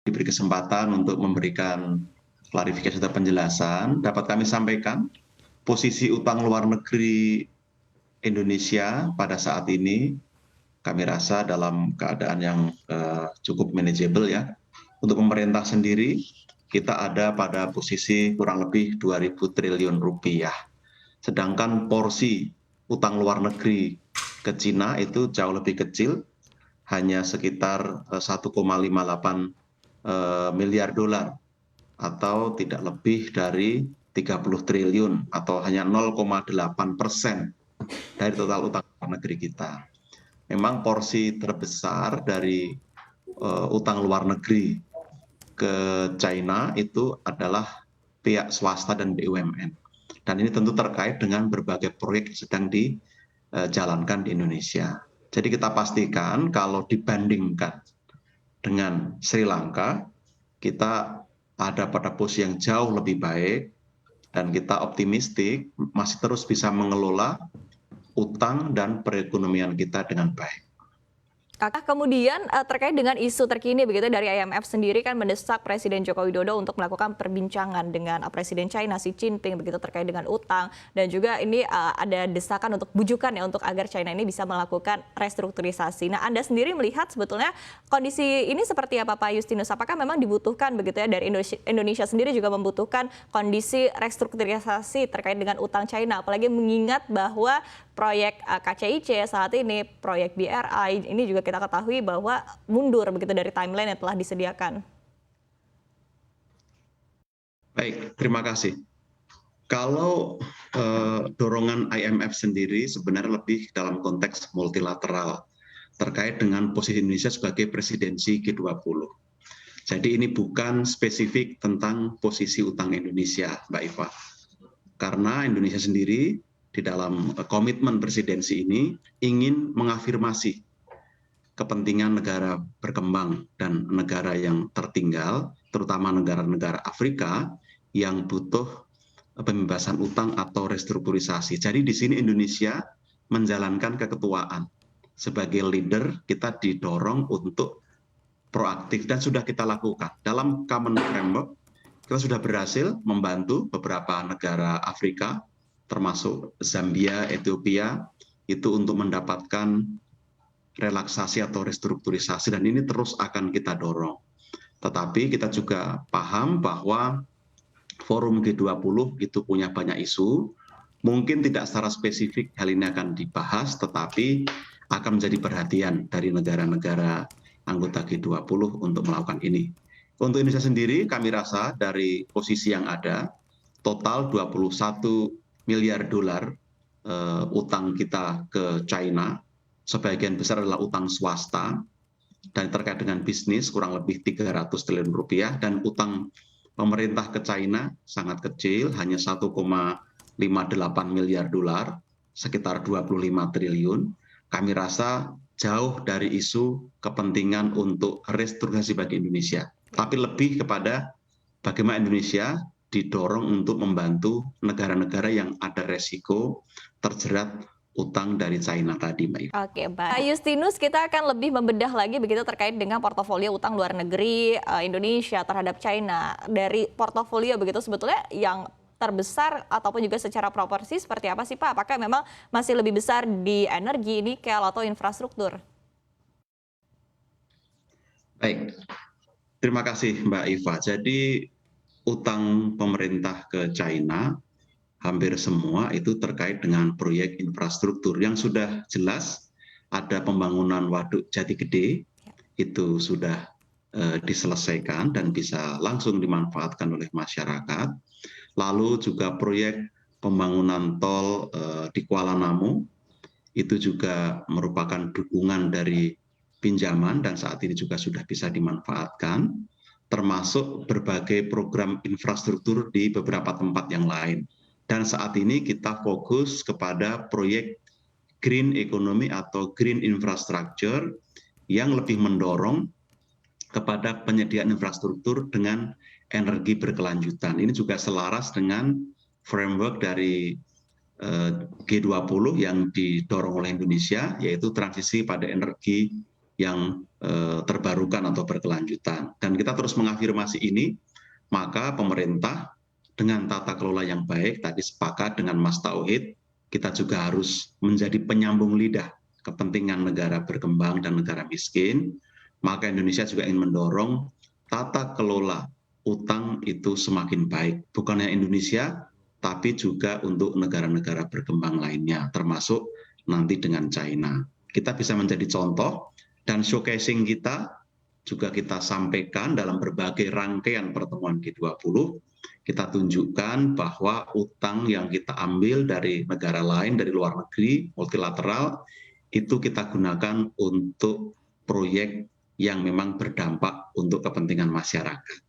diberi kesempatan untuk memberikan klarifikasi atau penjelasan, dapat kami sampaikan posisi utang luar negeri Indonesia pada saat ini kami rasa dalam keadaan yang cukup manageable ya. Untuk pemerintah sendiri, kita ada pada posisi kurang lebih 2.000 triliun rupiah. Sedangkan porsi utang luar negeri ke Cina itu jauh lebih kecil, hanya sekitar 1,58 miliar dolar atau tidak lebih dari 30 triliun atau hanya 0,8% dari total utang luar negeri kita. Memang porsi terbesar dari utang luar negeri ke China itu adalah pihak swasta dan BUMN. Dan ini tentu terkait dengan berbagai proyek yang sedang dijalankan di Indonesia. Jadi kita pastikan kalau dibandingkan dengan Sri Lanka, kita ada pada posisi yang jauh lebih baik dan kita optimistik masih terus bisa mengelola utang dan perekonomian kita dengan baik. Kemudian terkait dengan isu terkini begitu dari IMF sendiri kan mendesak Presiden Joko Widodo untuk melakukan perbincangan dengan Presiden China Xi Jinping begitu terkait dengan utang, dan juga ini ada desakan untuk bujukan ya untuk agar China ini bisa melakukan restrukturisasi. Nah, Anda sendiri melihat sebetulnya kondisi ini seperti apa Pak Justinus? Apakah memang dibutuhkan begitu ya dari Indonesia sendiri juga membutuhkan kondisi restrukturisasi terkait dengan utang China, apalagi mengingat bahwa proyek KCIC saat ini, proyek BRI ini juga kita ketahui bahwa mundur begitu dari timeline yang telah disediakan. Baik, terima kasih. Kalau dorongan IMF sendiri sebenarnya lebih dalam konteks multilateral terkait dengan posisi Indonesia sebagai presidensi G20. Jadi ini bukan spesifik tentang posisi utang Indonesia, Mbak Iva. Karena Indonesia sendiri di dalam komitmen presidensi ini ingin mengafirmasi kepentingan negara berkembang dan negara yang tertinggal, terutama negara-negara Afrika yang butuh pembebasan utang atau restrukturisasi. Jadi di sini Indonesia menjalankan keketuaan. Sebagai leader kita didorong untuk proaktif dan sudah kita lakukan. Dalam Common Framework kita sudah berhasil membantu beberapa negara Afrika termasuk Zambia, Ethiopia itu untuk mendapatkan relaksasi atau restrukturisasi, dan ini terus akan kita dorong. Tetapi kita juga paham bahwa forum G20 itu punya banyak isu, mungkin tidak secara spesifik hal ini akan dibahas, tetapi akan menjadi perhatian dari negara-negara anggota G20 untuk melakukan ini. Untuk Indonesia sendiri, kami rasa dari posisi yang ada, total 21 miliar dolar utang kita ke China, sebagian besar adalah utang swasta, dan terkait dengan bisnis kurang lebih 300 triliun rupiah, dan utang pemerintah ke China sangat kecil, hanya 1,58 miliar dolar, sekitar 25 triliun. Kami rasa jauh dari isu kepentingan untuk restrukturisasi bagi Indonesia, tapi lebih kepada bagaimana Indonesia didorong untuk membantu negara-negara yang ada resiko terjerat utang dari China tadi, Mbak Iva. Oke, Pak Justinus, kita akan lebih membedah lagi begitu terkait dengan portofolio utang luar negeri Indonesia terhadap China. Dari portofolio begitu sebetulnya yang terbesar ataupun juga secara proporsi seperti apa sih Pak? Apakah memang masih lebih besar di energi, nikel atau infrastruktur? Baik, terima kasih Mbak Iva. Jadi utang pemerintah ke China hampir semua itu terkait dengan proyek infrastruktur yang sudah jelas. Ada pembangunan Waduk Jati Gede, itu sudah diselesaikan dan bisa langsung dimanfaatkan oleh masyarakat. Lalu juga proyek pembangunan tol di Kuala Namu, itu juga merupakan dukungan dari pinjaman dan saat ini juga sudah bisa dimanfaatkan, termasuk berbagai program infrastruktur di beberapa tempat yang lain. Dan saat ini kita fokus kepada proyek green economy atau green infrastructure yang lebih mendorong kepada penyediaan infrastruktur dengan energi berkelanjutan. Ini juga selaras dengan framework dari G20 yang didorong oleh Indonesia, yaitu transisi pada energi yang terbarukan atau berkelanjutan. Dan kita terus mengafirmasi ini, maka pemerintah dengan tata kelola yang baik, tadi sepakat dengan Mas Tauhid, kita juga harus menjadi penyambung lidah kepentingan negara berkembang dan negara miskin. Maka Indonesia juga ingin mendorong tata kelola utang itu semakin baik. Bukan hanya Indonesia, tapi juga untuk negara-negara berkembang lainnya, termasuk nanti dengan China. Kita bisa menjadi contoh, dan showcasing kita juga kita sampaikan dalam berbagai rangkaian pertemuan G20, kita tunjukkan bahwa utang yang kita ambil dari negara lain, dari luar negeri, multilateral, itu kita gunakan untuk proyek yang memang berdampak untuk kepentingan masyarakat.